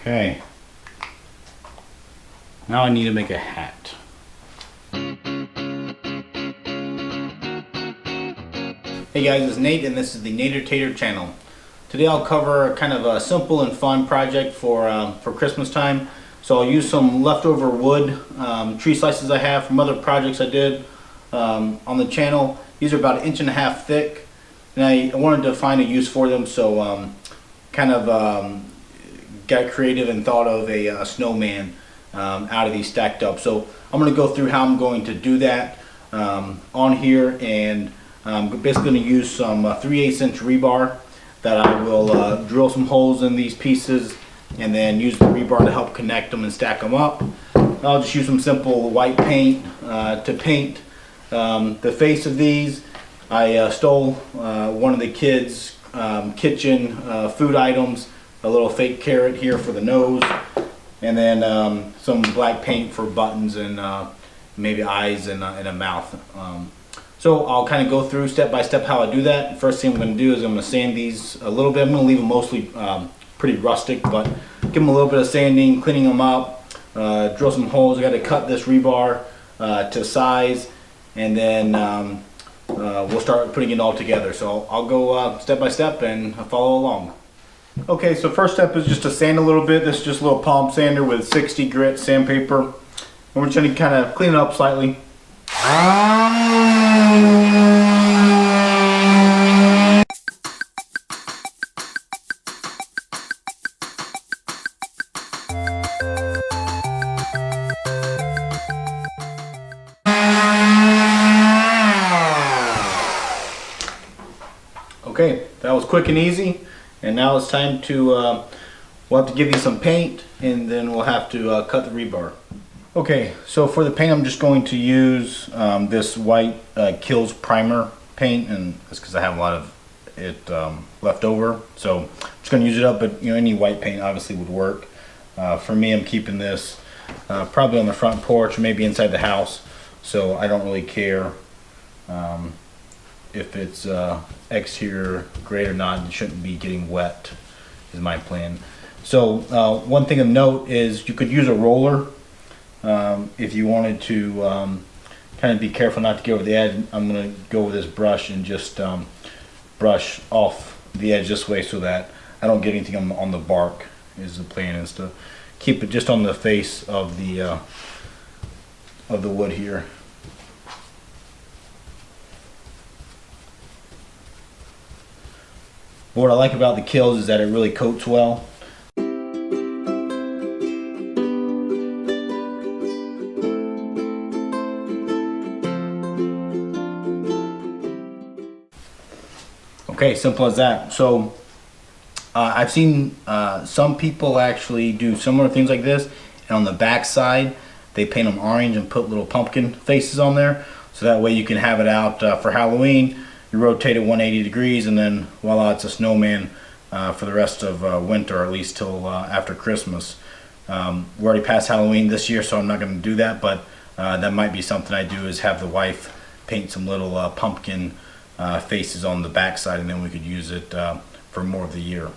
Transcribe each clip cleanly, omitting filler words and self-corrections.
Okay. Now I need to make a hat. Hey guys, it's Nate and this is the Nader Tater channel. Today I'll cover kind of a simple and fun project for Christmas time. So I'll use some leftover wood, tree slices I have from other projects I did on the channel. These are about 1.5 inches thick, and I wanted to find a use for them, so got creative and thought of a snowman out of these stacked up. So I'm going to go through how I'm going to do that on here, and I'm basically going to use some 3/8 inch rebar that I will drill some holes in these pieces and then use the rebar to help connect them and stack them up. I'll just use some simple white paint to paint the face of these. I stole one of the kids' kitchen food items, a little fake carrot here for the nose, and then some black paint for buttons and maybe eyes and a mouth. So I'll kind of go through step by step how I do that. First thing I'm going to do is I'm going to sand these a little bit. I'm going to leave them mostly pretty rustic, but give them a little bit of sanding, cleaning them up, drill some holes. I got to cut this rebar to size, and then we'll start putting it all together. So I'll go step by step and follow along. Okay, so first step is just to sand a little bit. This is just a little palm sander with 60 grit sandpaper, and we're just going to kind of clean it up slightly. Okay, that was quick and easy, and now it's time to we'll have to give you some paint, and then we'll have to cut the rebar. Okay, so for the paint I'm just going to use this white Kills primer paint, and that's because I have a lot of it left over, so I'm just going to use it up, but any white paint obviously would work. For me, I'm keeping this probably on the front porch or maybe inside the house, so I don't really care if it's exterior gray or not. It shouldn't be getting wet is my plan. So one thing of note is you could use a roller if you wanted to kind of be careful not to get over the edge. I'm going to go with this brush and just brush off the edge this way so that I don't get anything on the bark. Is the plan is to keep it just on the face of the wood here. But what I like about the Kills is that it really coats well. Okay, simple as that. So I've seen some people actually do similar things like this, and on the back side they paint them orange and put little pumpkin faces on there, so that way you can have it out for Halloween. You rotate it 180 degrees, and then voila, it's a snowman for the rest of winter, or at least till after Christmas. We're already past Halloween this year, so I'm not going to do that, but that might be something I do, is have the wife paint some little pumpkin faces on the back side, and then we could use it for more of the year.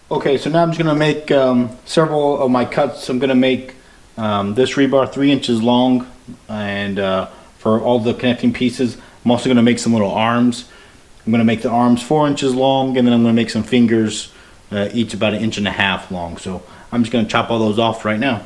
Okay, so now I'm just going to make several of my cuts. I'm going to make this rebar 3 inches long, and for all the connecting pieces. I'm also going to make some little arms. I'm going to make the arms 4 inches long, and then I'm going to make some fingers each about 1.5 inches long. So I'm just going to chop all those off right now.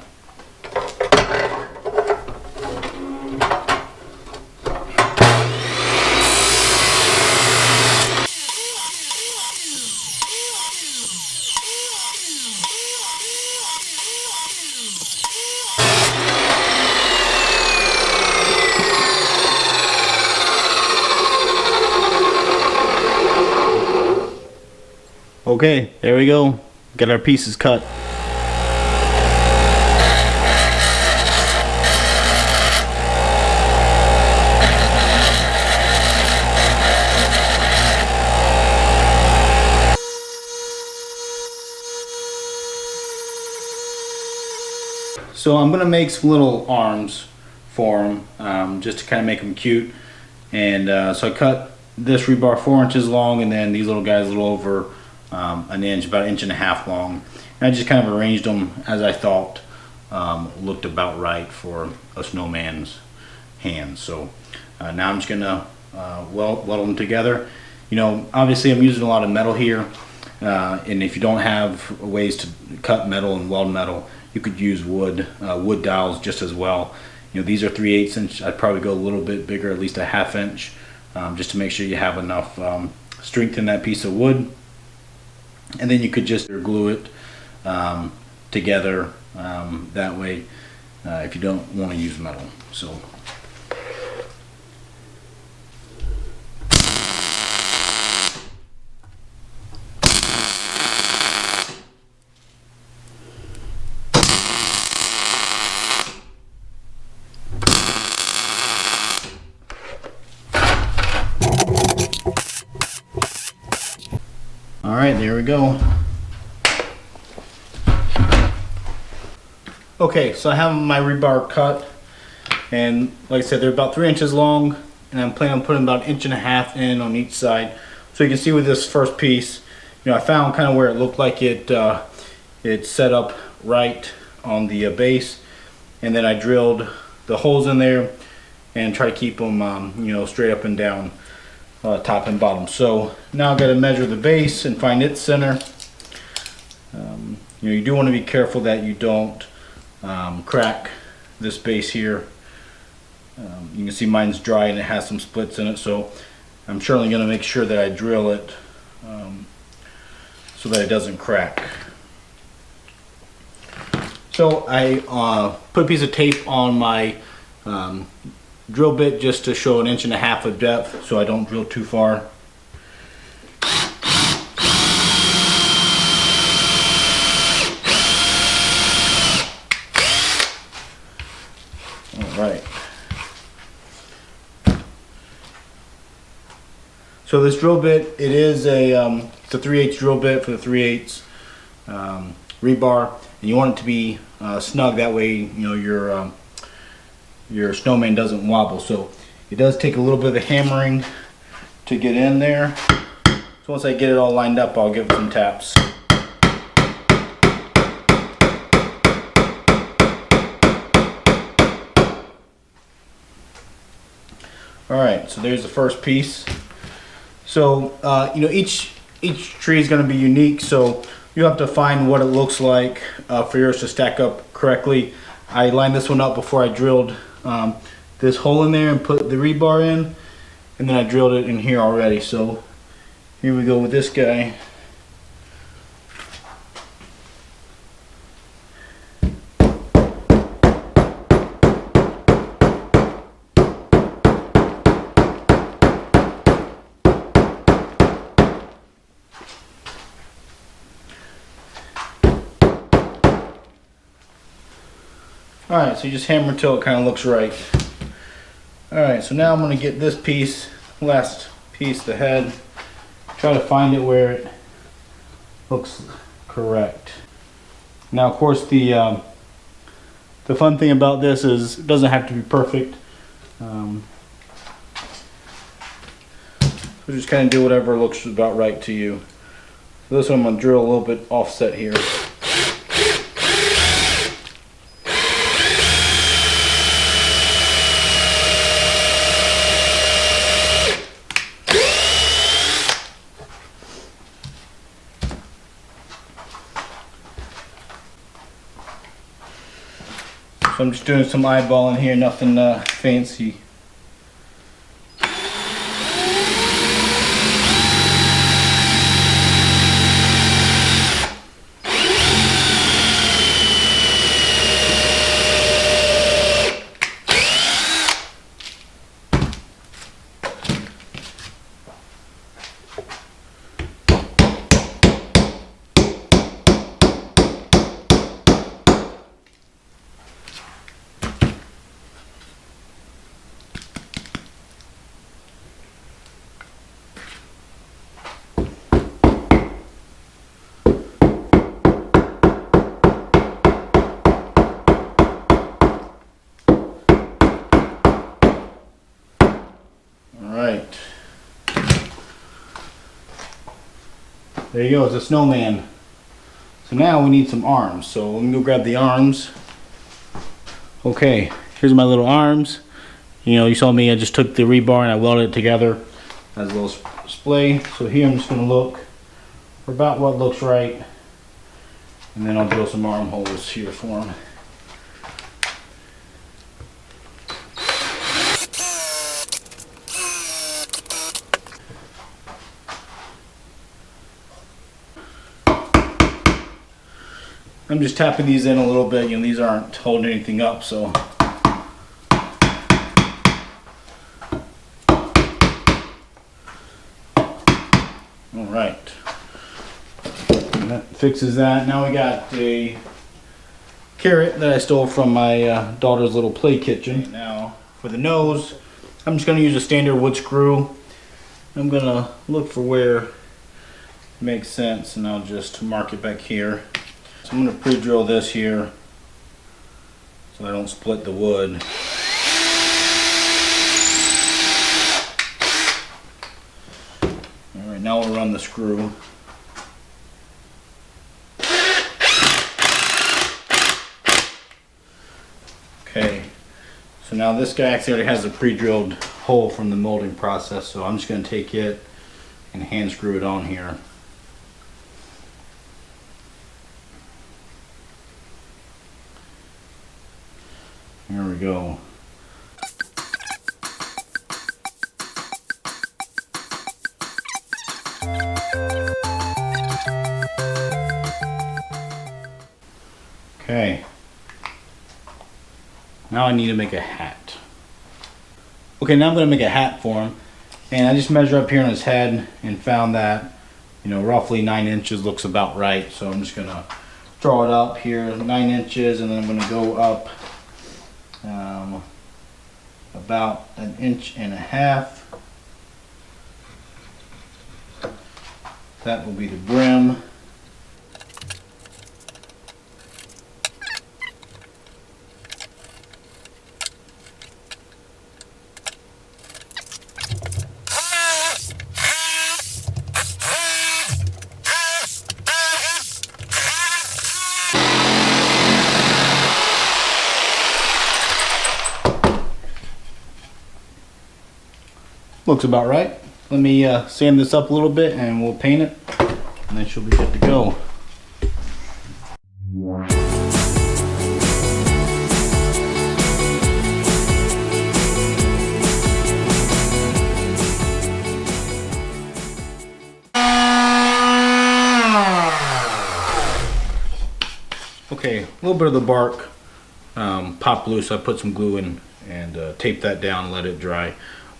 Okay, there we go. Got our pieces cut. So I'm gonna make some little arms for them, just to kind of make them cute. And so I cut this rebar 4 inches long, and then these little guys a little over an inch, about an inch and a half long. And I just kind of arranged them as I thought looked about right for a snowman's hands. So now I'm just gonna weld them together. You know, obviously I'm using a lot of metal here, and if you don't have ways to cut metal and weld metal, you could use wood dowels just as well. You know, these are 3/8 inch. I'd probably go a little bit bigger, at least a 1/2 inch, just to make sure you have enough strength in that piece of wood. And then you could just glue it together that way if you don't want to use metal. So. All right, there we go. Okay, so I have my rebar cut, and like I said, they're about 3 inches long, and I'm planning on putting about 1.5 inches in on each side. So you can see with this first piece, you know, I found kind of where it looked like it's set up right on the base, and then I drilled the holes in there and try to keep them, you know, straight up and down. Top and bottom. So now I've got to measure the base and find its center. You know, you do want to be careful that you don't crack this base here. You can see mine's dry and it has some splits in it, so I'm certainly going to make sure that I drill it so that it doesn't crack. So I put a piece of tape on my drill bit just to show 1.5 inches of depth so I don't drill too far. Alright. So this drill bit, it is it's a 3/8 drill bit for the 3/8 rebar, and you want it to be snug, that way you know your snowman doesn't wobble. So it does take a little bit of hammering to get in there. So once I get it all lined up, I'll give it some taps. Alright, so there's the first piece. So you know, each tree is going to be unique, so you have to find what it looks like for yours to stack up correctly. I lined this one up before I drilled this hole in there and put the rebar in, and then I drilled it in here already. So here we go with this guy. Alright, so you just hammer till it kind of looks right. Alright, so now I'm going to get this piece, last piece, the head, try to find it where it looks correct. Now, of course, the fun thing about this is it doesn't have to be perfect. So just kind of do whatever looks about right to you. So this one I'm going to drill a little bit offset here. So I'm just doing some eyeballing here, nothing fancy. There you go, it's a snowman. So now we need some arms. So let me go grab the arms. Okay, here's my little arms. You know, you saw me, I just took the rebar and I welded it together as a little splay. So here I'm just gonna look for about what looks right. And then I'll drill some armholes here for them. I'm just tapping these in a little bit. You know, these aren't holding anything up, so. All right. And that fixes that. Now we got a carrot that I stole from my daughter's little play kitchen. Okay, now for the nose, I'm just going to use a standard wood screw. I'm going to look for where it makes sense, and I'll just mark it back here. So I'm going to pre-drill this here so I don't split the wood. Alright, now we'll run the screw. Okay, so now this guy actually already has a pre-drilled hole from the molding process, so I'm just going to take it and hand screw it on here. There we go. Okay. Now I need to make a hat. Okay, now I'm going to make a hat for him. And I just measured up here on his head and found that, you know, roughly 9 inches looks about right. So I'm just going to draw it up here, 9 inches, and then I'm going to go up about 1.5 inches. That will be the brim. Looks about right. Let me sand this up a little bit and we'll paint it, and then she'll be good to go. Okay, a little bit of the bark popped loose. I put some glue in and taped that down and let it dry.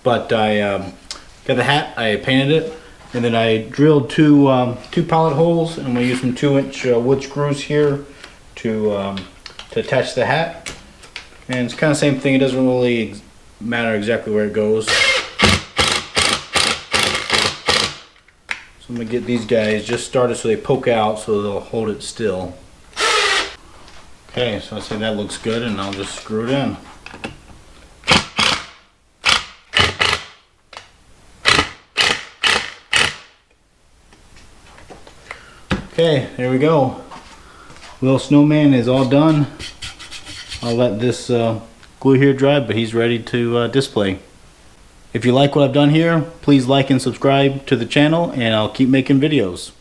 But I got the hat, I painted it, and then I drilled two pilot holes, and I'm going to use some 2-inch wood screws here to attach the hat. And it's kind of the same thing, it doesn't really matter exactly where it goes. So I'm going to get these guys just started so they poke out so they'll hold it still. Okay, so I say that looks good, and I'll just screw it in. Okay, there we go. Little snowman is all done. I'll let this glue here dry, but he's ready to display. If you like what I've done here, please like and subscribe to the channel, and I'll keep making videos.